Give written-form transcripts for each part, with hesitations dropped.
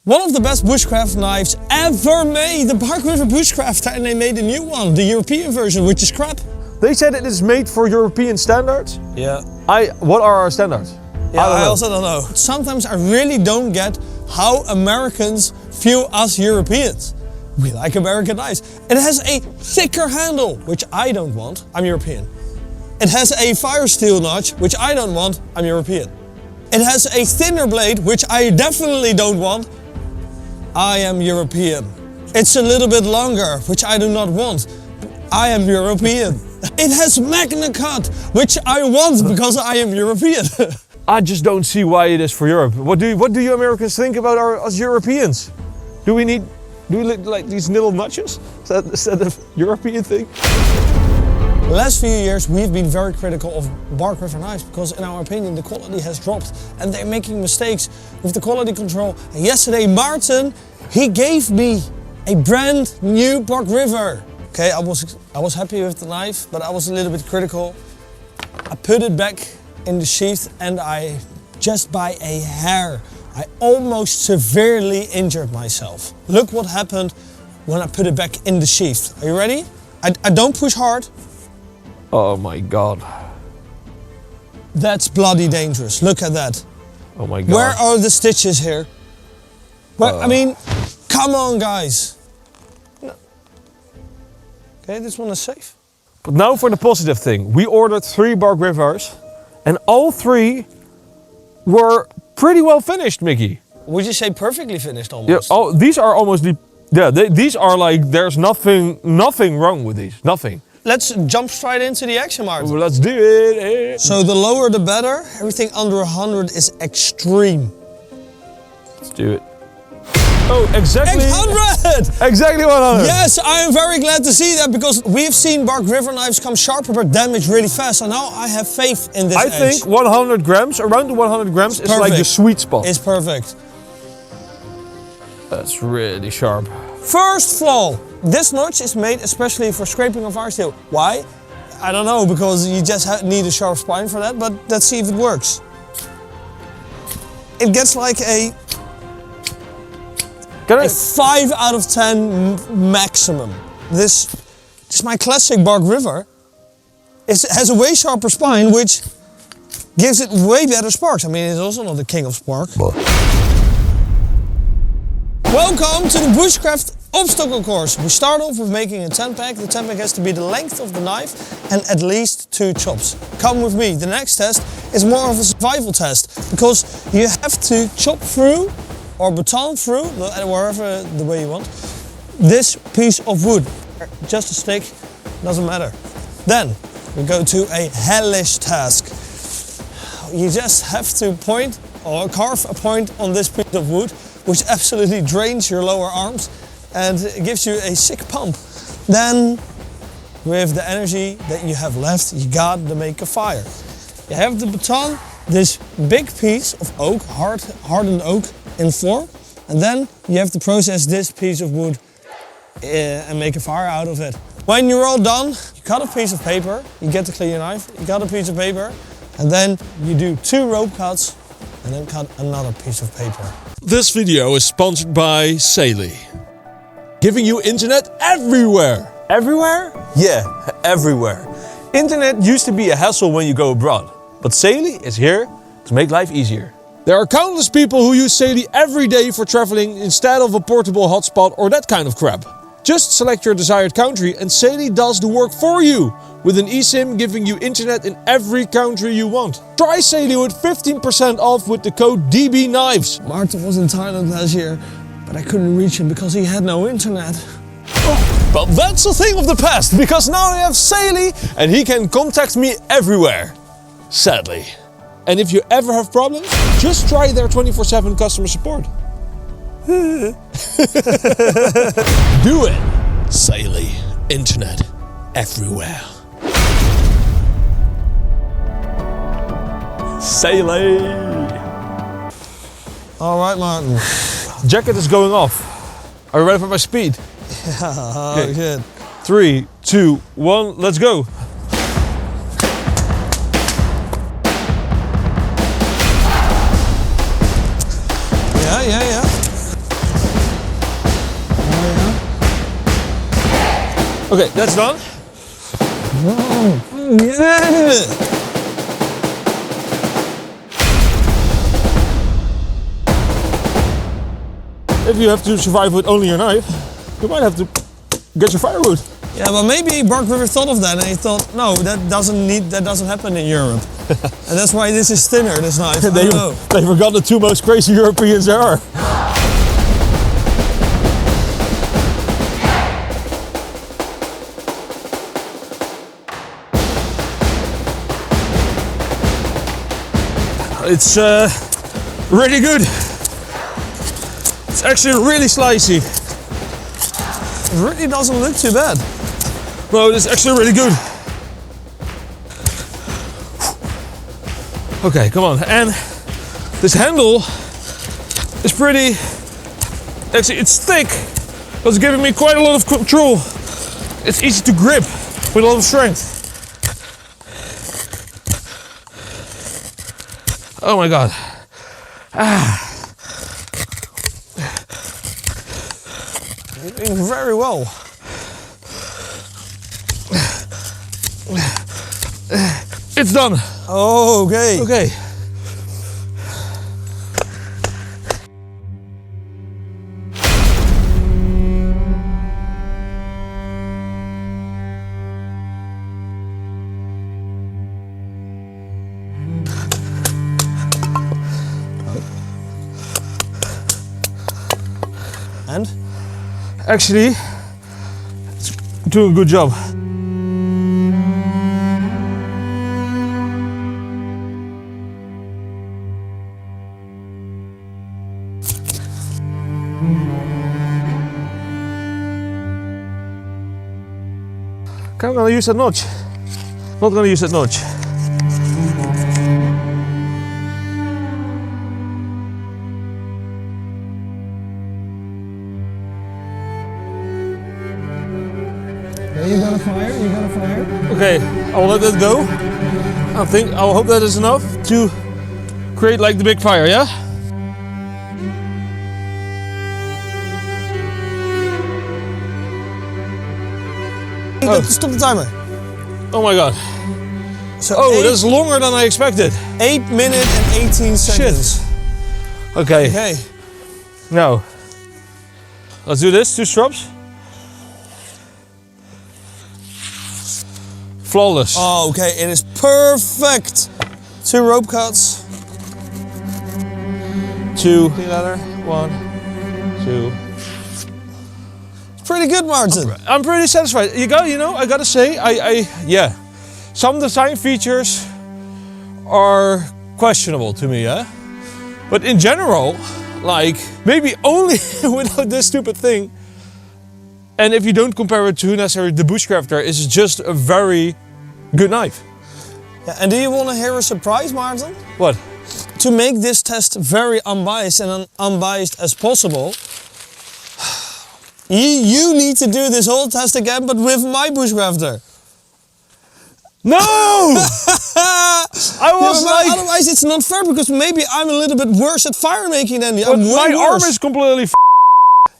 One of the best bushcraft knives ever made, the Bark River Bushcrafter, and they made a new one, the European version, which is crap. They said it is made for European standards. Yeah. What are our standards? Yeah, I also don't know. Sometimes I really don't get how Americans view us Europeans. We like American knives. It has a thicker handle, which I don't want, I'm European. It has a fire steel notch, which I don't want, I'm European. It has a thinner blade, which I definitely don't want, I am European. It's a little bit longer, which I do not want. I am European. It has Magna Cut, which I want because I am European. I just don't see why it is for Europe. What do you Americans think about us Europeans? Do we like these little notches? Is that a European thing? The last few years we've been very critical of Bark River knives because in our opinion the quality has dropped and they're making mistakes with the quality control. And yesterday Martin, he gave me a brand new Bark River. Okay, I was happy with the knife, but I was a little bit critical. I put it back in the sheath and I, just by a hair, I almost severely injured myself. Look what happened when I put it back in the sheath. Are you ready? I don't push hard. Oh my God. That's bloody dangerous. Look at that. Oh my God. Where are the stitches here? I mean, come on guys. No. Okay, this one is safe. But now for the positive thing. We ordered 3 Bark Rivers and all 3 were pretty well finished, Mickey. Would you say perfectly finished almost? Yeah, these are almost, these are like, there's nothing wrong with these, nothing. Let's jump straight into the action, Martin. Well, let's do it. So the lower the better. Everything under 100 is extreme. Let's do it. Oh, exactly. 800! Exactly 100. Yes, I am very glad to see that because we've seen Bark River knives come sharper but damage really fast. So now I have faith in this I think 100 grams, around the 100 grams is like the sweet spot. It's perfect. That's really sharp. First flaw. This notch is made especially for scraping of fire steel. Why? I don't know, because you just need a sharp spine for that, but let's see if it works. It gets like a 5 out of 10 maximum. This is my classic Bark River. It has a way sharper spine, which gives it way better sparks. I mean, it's also not the king of spark. Welcome to the Bushcraft obstacle course. We start off with making a 10-pack. The 10-pack has to be the length of the knife and at least 2 chops. Come with me. The next test is more of a survival test because you have to chop through or baton through, wherever the way you want, this piece of wood. Just a stick, doesn't matter. Then we go to a hellish task. You just have to point or carve a point on this piece of wood, which absolutely drains your lower arms and gives you a sick pump. Then, with the energy that you have left, you got to make a fire. You have the baton, this big piece of oak, hardened oak in form, and then you have to process this piece of wood and make a fire out of it. When you're all done, you cut a piece of paper, you get to clean your knife, you cut a piece of paper, and then you do 2 rope cuts, and then cut another piece of paper. This video is sponsored by Saily, giving you internet everywhere. Everywhere? Yeah, everywhere. Internet used to be a hassle when you go abroad, but Saily is here to make life easier. There are countless people who use Saily every day for traveling instead of a portable hotspot or that kind of crap. Just select your desired country and Saily does the work for you, with an eSIM giving you internet in every country you want. Try Saily with 15% off with the code DBK Knives. Martin was in Thailand last year, but I couldn't reach him because he had no internet. But that's a thing of the past, because now I have Saily and he can contact me everywhere. Sadly. And if you ever have problems, just try their 24/7 customer support. Do it! Saily, internet everywhere. Saily! All right, Martin. Jacket is going off. Are you ready for my speed? Yeah, okay. Good. 3, 2, 1, let's go. Yeah. Okay, that's done. Yeah. If you have to survive with only your knife, you might have to get your firewood. Yeah, but maybe Bark River thought of that and he thought, no, that doesn't happen in Europe. And that's why this is thinner, this knife. I don't know. They forgot the two most crazy Europeans there are. It's really good. It's actually really slicey. It really doesn't look too bad. No, it's actually really good. Okay, come on. And this handle is pretty, actually it's thick, but it's giving me quite a lot of control. It's easy to grip with a lot of strength. Oh my God. You're doing very well. It's done. Oh, okay. Okay. And? Actually, it's doing a good job. Okay, I'm gonna use that notch. Not gonna use that notch. You got a fire? You got a fire? Okay, I'll let that go. I'll hope that is enough to create like the big fire, yeah? Oh. Stop the timer. Oh my God. So that's longer than I expected. 8 minutes and 18 seconds. Shit. Okay. Okay. Now, let's do this, 2 strokes. Flawless. Oh, okay, it is perfect. 2 rope cuts. 2 leather. 1, 2. It's pretty good, Martin. I'm pretty satisfied. I gotta say, yeah. Some design features are questionable to me, yeah? But in general, like, maybe only without this stupid thing, and if you don't compare it to necessarily the Bushcrafter, it's just a very good knife. Yeah, and do you want to hear a surprise, Martin? What? To make this test very unbiased and unbiased as possible, you need to do this whole test again, but with my Bushcrafter. No! I was like... Otherwise it's not fair, because maybe I'm a little bit worse at fire making than you. But my arm is completely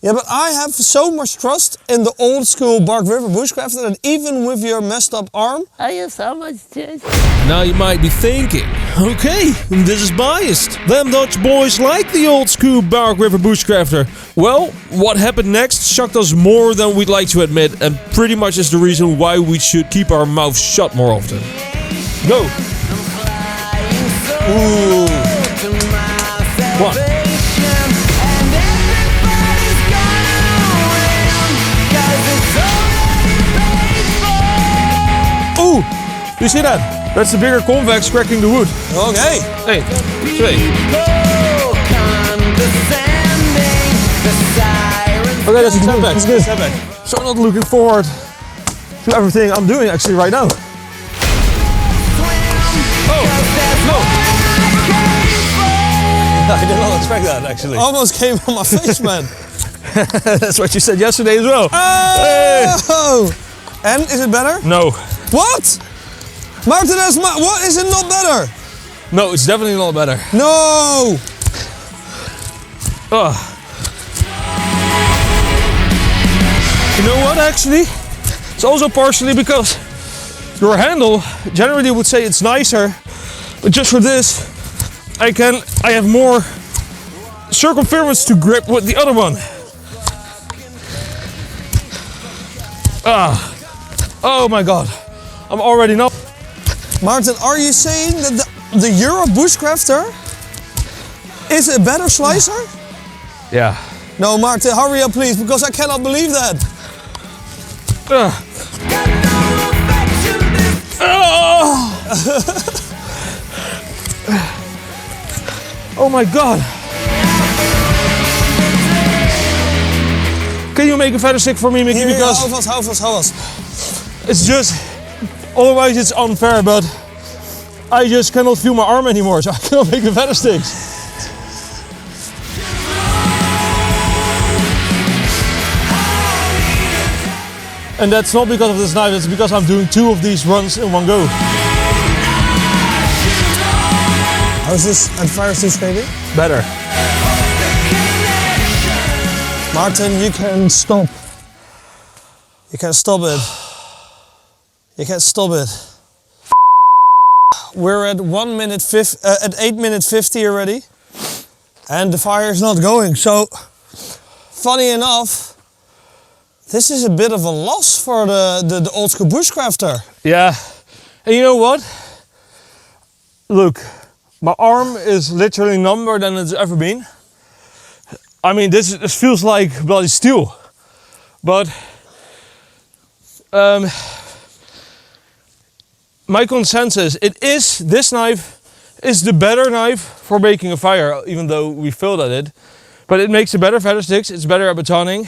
Yeah, but I have so much trust in the old school Bark River Bushcrafter that even with your messed up arm, I have so much trust. Now you might be thinking, okay, this is biased. Them Dutch boys like the old school Bark River Bushcrafter. Well, what happened next shocked us more than we'd like to admit, and pretty much is the reason why we should keep our mouths shut more often. Go! Ooh. 1. Ooh! You see that? That's the bigger convex cracking the wood. okay. Hey, 2. Okay, that's a setback. That's good. Setback. So I'm not looking forward to everything I'm doing actually right now. Oh, no. I did not expect that actually. Almost came on my face, man. That's what you said yesterday as well. Oh! Hey. And is it better? No. What? Martin, what is it not better? No, it's definitely not better. No! You know what actually? It's also partially because your handle, generally would say it's nicer, but just for this, I have more circumference to grip with the other one. Oh my God, I'm already not. Martin, are you saying that the Euro Bushcrafter is a better slicer? Yeah. No, Martin, hurry up please, because I cannot believe that. Oh my God. Can you make a feather stick for me, Mickey? Here, Because hou vast. it's just, otherwise it's unfair, but I just cannot feel my arm anymore, so I cannot make the feather sticks. And that's not because of this knife, it's because I'm doing 2 of these runs in one go. How's this at fire stick scraping? Better. Martin, you can stop. You can stop it. You can stop it. We're at 8 minute 50 already, and the fire is not going. So, funny enough, this is a bit of a loss for the old school bushcrafter. Yeah, and you know what? Look, my arm is literally number than it's ever been. I mean, this feels like bloody steel, but my consensus, this knife is the better knife for making a fire, even though we failed at it. But it makes the better feather sticks, it's better at batoning,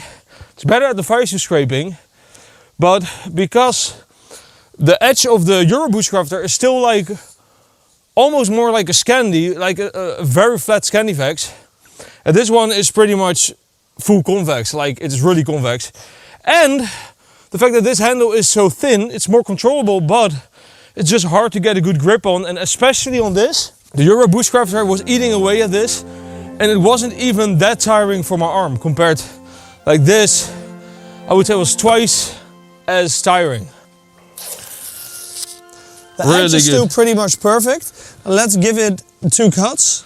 it's better at the fire shoe scraping. But because the edge of the Euro Bushcrafter is still like almost more like a Scandi, like a very flat Scandivex. And this one is pretty much full convex, like it's really convex. And the fact that this handle is so thin, it's more controllable, but it's just hard to get a good grip on. And especially on this, the Euro Bushcrafter was eating away at this, and it wasn't even that tiring for my arm compared, like this, I would say was twice as tiring. The edge is still pretty much perfect. Let's give it 2 cuts.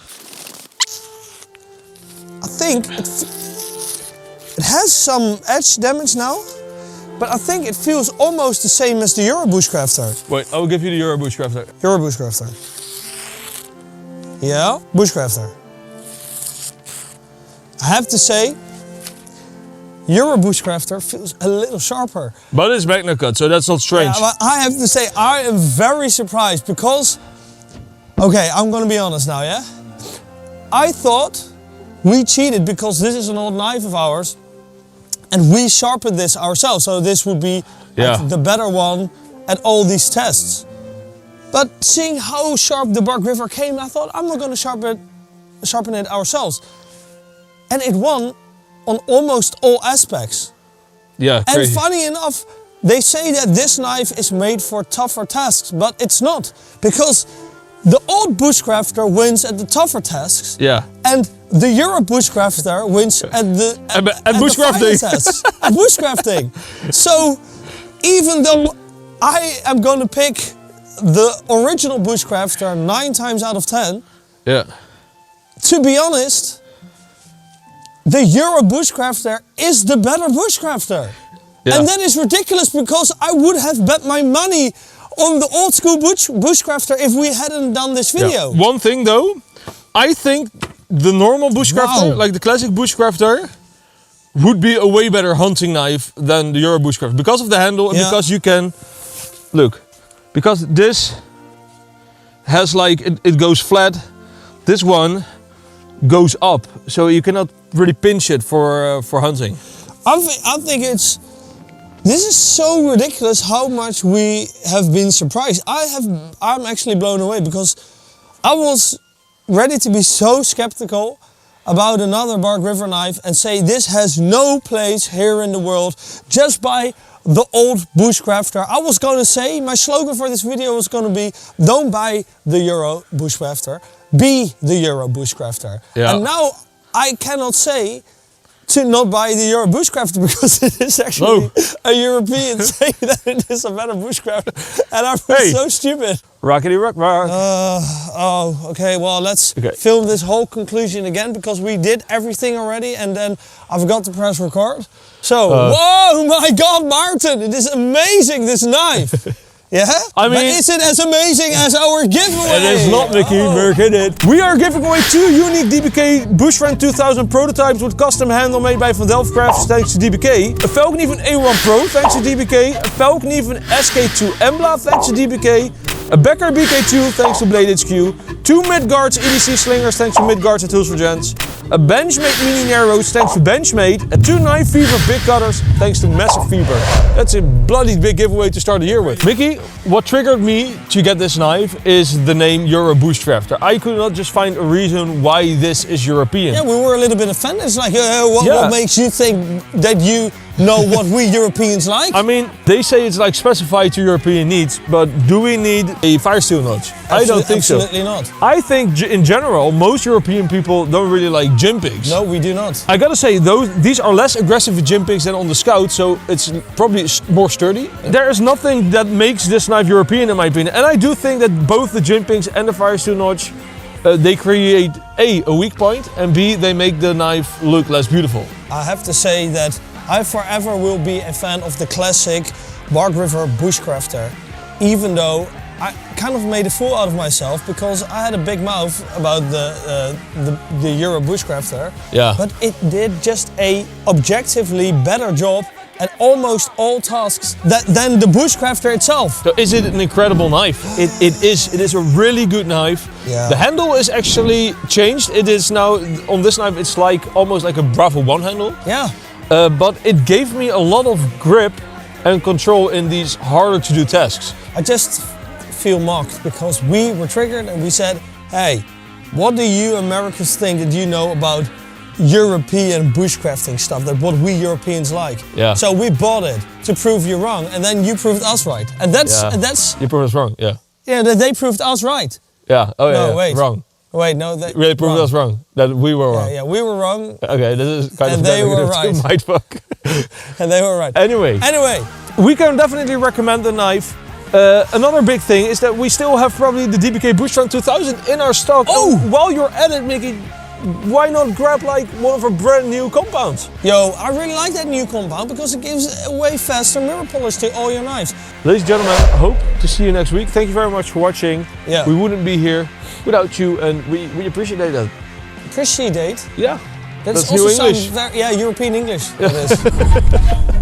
I think it has some edge damage now, but I think it feels almost the same as the Euro Bushcrafter. Wait, I'll give you the Euro Bushcrafter. Euro Bushcrafter. Yeah, Bushcrafter. I have to say, Euro Bushcrafter feels a little sharper. But it's Magna Cut, so that's not strange. Yeah, but I have to say, I am very surprised because, okay, I'm gonna be honest now, yeah? I thought we cheated because this is an old knife of ours and we sharpened this ourselves, so this would be like the better one at all these tests. But seeing how sharp the Bark River came, I thought I'm not gonna sharpen it ourselves. And it won on almost all aspects. Yeah, crazy. And funny enough, they say that this knife is made for tougher tasks, but it's not, because the old Bushcrafter wins at the tougher tasks, and the Euro Bushcrafter wins at bushcrafting. At bushcrafting. So even though I am going to pick the original Bushcrafter 9 times out of 10, to be honest, the Euro Bushcrafter is the better Bushcrafter. And that is ridiculous because I would have bet my money on the old school Bushcrafter if we hadn't done this video. One thing though, I think the normal Bushcrafter, like the classic Bushcrafter, would be a way better hunting knife than the Euro Bushcrafter because of the handle and because you can, look, because this has like, it goes flat, this one goes up, so you cannot really pinch it for hunting. I think this is so ridiculous how much we have been surprised. I'm actually blown away because I was ready to be so skeptical about another Bark River knife and say this has no place here in the world, just buy the old Bushcrafter. I was going to say, my slogan for this video was going to be, don't buy the Euro Bushcrafter, be the Euro Bushcrafter. And now I cannot say to not buy the Euro Bushcrafter because it is actually a European saying that it is a better bushcrafter, and I feel so stupid. Rockety rock rock. Okay, well let's film this whole conclusion again because we did everything already and then I forgot to press record. So, whoa, my God, Martin, it is amazing, this knife. Yeah? I mean, but is it as amazing as our giveaway? It is not, Mickey. Look at it. We are giving away 2 unique DBK Bushcraft 2000 prototypes with custom handle made by Van Delft Crafts thanks to DBK. A Falconeven A1 Pro thanks to DBK. A Falconeven SK2 Embla thanks to DBK. A Becker BK2 thanks to Blade HQ. 2 Midgards EDC slingers thanks to Midgards and Tools for Gents. A Benchmade mini narrows thanks to Benchmade. And 2 Knife Fever big cutters thanks to Massive Fever. That's a bloody big giveaway to start the year with. Mickey, what triggered me to get this knife is the name Euro Bushcrafter. I could not just find a reason why this is European. Yeah, we were a little bit offended. It's like, what makes you think that you know what we Europeans like? I mean, they say it's like specified to European needs, but do we need a fire steel notch? I don't think so. Absolutely not. I think in general, most European people don't really like Gympings. No, we do not. I gotta say, these are less aggressive with Gympings than on the Scout, so it's probably more sturdy. There is nothing that makes this knife European in my opinion, and I do think that both the Gympings and the fire steel notch, they create A, weak point, and B, they make the knife look less beautiful. I have to say that I forever will be a fan of the classic Bark River Bushcrafter, even though I kind of made a fool out of myself because I had a big mouth about the Euro Bushcrafter, but it did just a objectively better job at almost all tasks than the Bushcrafter itself. So is it an incredible knife? It is a really good knife. Yeah. The handle is actually changed. It is now, on this knife, it's like almost like a Bravo 1 handle. Yeah. But it gave me a lot of grip and control in these harder to do tasks. I just feel mocked because we were triggered and we said, hey, what do you Americans think that you know about European bushcrafting stuff, that what we Europeans like? Yeah. So we bought it to prove you wrong, and then you proved us right. And that's You proved us wrong, yeah. Yeah, they proved us right. Yeah, No, wait. Wrong. Wait, no, they Really proved us wrong. That we were wrong. Yeah, we were wrong. Okay, this is kind And of they were right. mindfuck. And they were right. Anyway, we can definitely recommend the knife. Another big thing is that we still have probably the DBK Bushcraft 2000 in our stock. Oh! And while you're at it, Mickey, why not grab like one of our brand new compounds? Yo, I really like that new compound because it gives a way faster mirror polish to all your knives. Ladies and gentlemen, I hope to see you next week. Thank you very much for watching. Yeah. We wouldn't be here without you, and we appreciate that. Appreciate? Yeah. That's new also English. European English. Yeah. That is.